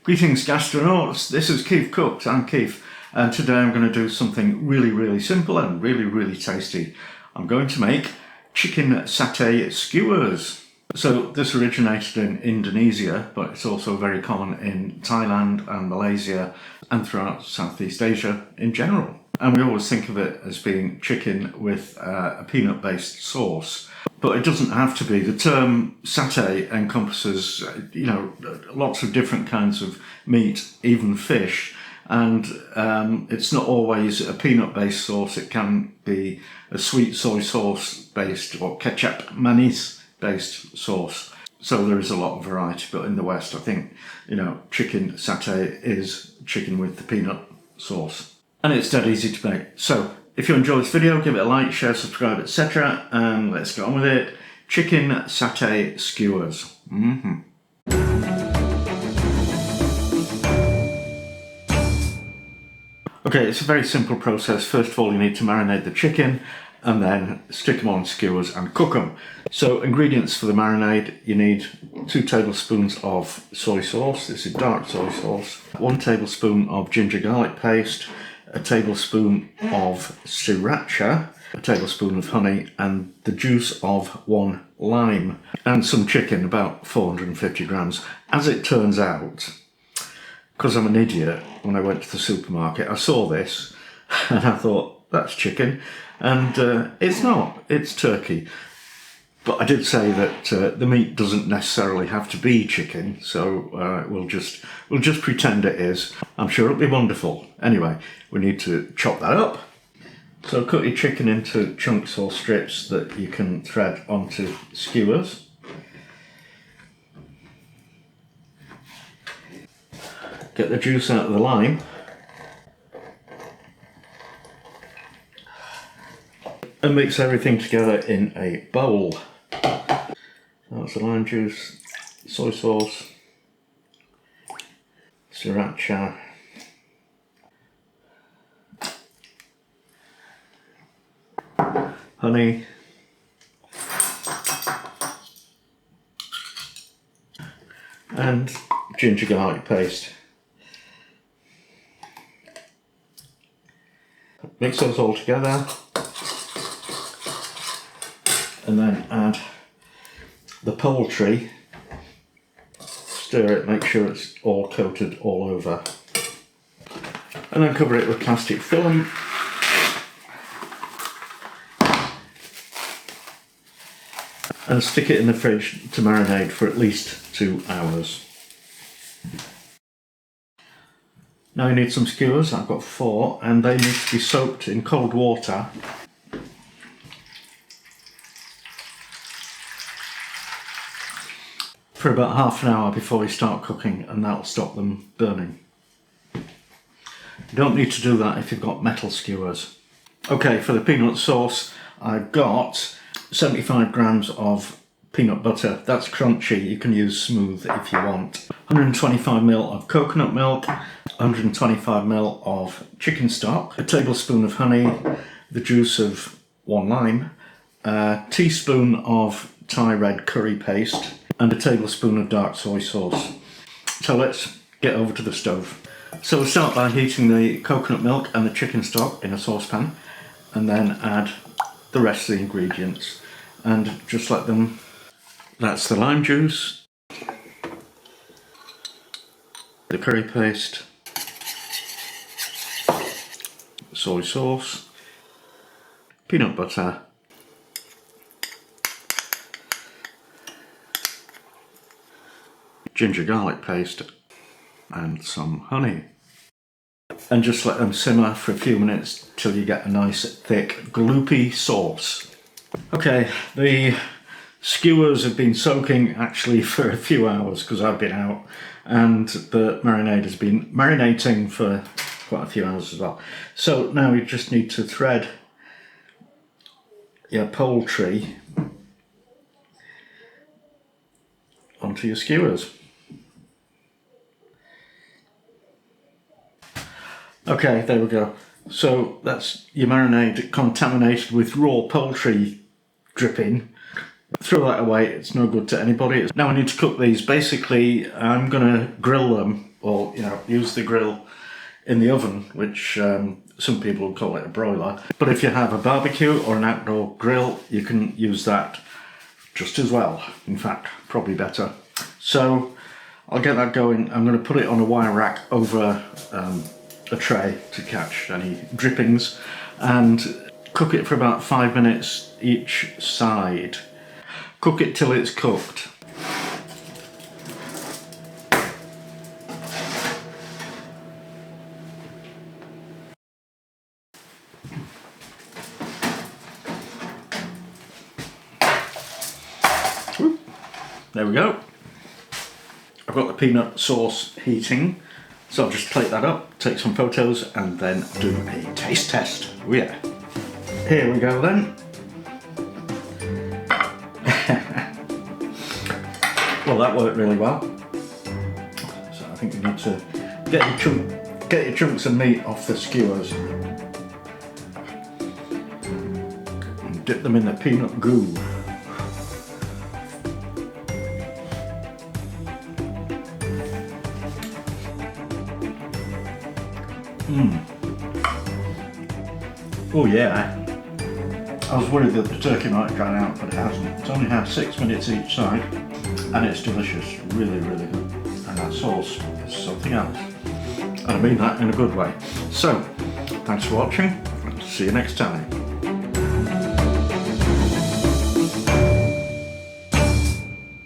Greetings gastronauts, this is KeefCooks, I'm Keef, and today I'm going to do something really simple and really tasty. I'm going to make chicken satay skewers. So this originated in Indonesia, but it's also very common in Thailand and Malaysia and throughout Southeast Asia in general. And we always think of it as being chicken with a peanut-based sauce. But it doesn't have to be. The term satay encompasses, lots of different kinds of meat, even fish. And it's not always a peanut-based sauce. It can be a sweet soy sauce-based or kecap manis-based sauce. So there is a lot of variety. But in the West, I think, chicken satay is chicken with the peanut sauce. And it's dead easy to make. So if you enjoyed this video, give it a like, share, subscribe, etc. And let's get on with it. Chicken satay skewers. Okay, it's a very simple process. First of all, you need to marinate the chicken and then stick them on skewers and cook them. So ingredients for the marinade, you need 2 tablespoons of soy sauce. This is dark soy sauce. 1 tablespoon of ginger garlic paste. A tablespoon of sriracha, a tablespoon of honey, and the juice of 1 lime, and some chicken, about 450 grams. As it turns out, because I'm an idiot, when I went to the supermarket, I saw this and I thought, that's chicken, and it's not, it's turkey. But I did say that the meat doesn't necessarily have to be chicken, so we'll just pretend it is. I'm sure it'll be wonderful. Anyway, we need to chop that up. So cut your chicken into chunks or strips that you can thread onto skewers. Get the juice out of the lime. And mix everything together in a bowl. That's the lime juice, soy sauce, sriracha, honey, and ginger garlic paste. Mix those all together and then add the poultry, stir it, make sure it's all coated all over, and then cover it with plastic film. And stick it in the fridge to marinate for at least 2 hours. Now you need some skewers. I've got 4, and they need to be soaked in cold water for about half an hour before you start cooking, and that'll stop them burning. You don't need to do that if you've got metal skewers. Okay, for the peanut sauce, I've got 75 grams of peanut butter. That's crunchy, you can use smooth if you want. 125 ml of coconut milk, 125 ml of chicken stock, a tablespoon of honey, the juice of 1 lime, a teaspoon of Thai red curry paste, and a tablespoon of dark soy sauce. So let's get over to the stove. So we'll start by heating the coconut milk and the chicken stock in a saucepan, and then add the rest of the ingredients and just let them. That's the lime juice, the curry paste, soy sauce, peanut butter, ginger garlic paste, and some honey. And just let them simmer for a few minutes till you get a nice thick gloopy sauce. Okay, the skewers have been soaking actually for a few hours because I've been out, and the marinade has been marinating for quite a few hours as well. So now you just need to thread your poultry onto your skewers. Okay, there we go. So that's your marinade contaminated with raw poultry dripping. Throw that away, it's no good to anybody. Now I need to cook these. Basically, I'm going to grill them or use the grill in the oven, which some people will call it a broiler. But if you have a barbecue or an outdoor grill, you can use that just as well. In fact, probably better. So I'll get that going. I'm going to put it on a wire rack over a tray to catch any drippings and cook it for about 5 minutes each side. Cook it till it's cooked. There we go. I've got the peanut sauce heating, so I'll just plate that up, take some photos, and then do a taste test. Oh yeah. Here we go then. Well, that worked really well. So I think you need to get your chunks of meat off the skewers and dip them in the peanut goo. Oh yeah, I was worried that the turkey might dry out, but it hasn't. It's only had 6 minutes each side, and it's delicious, really, really good. And that sauce is something else. And I mean that in a good way. So, thanks for watching, and see you next time.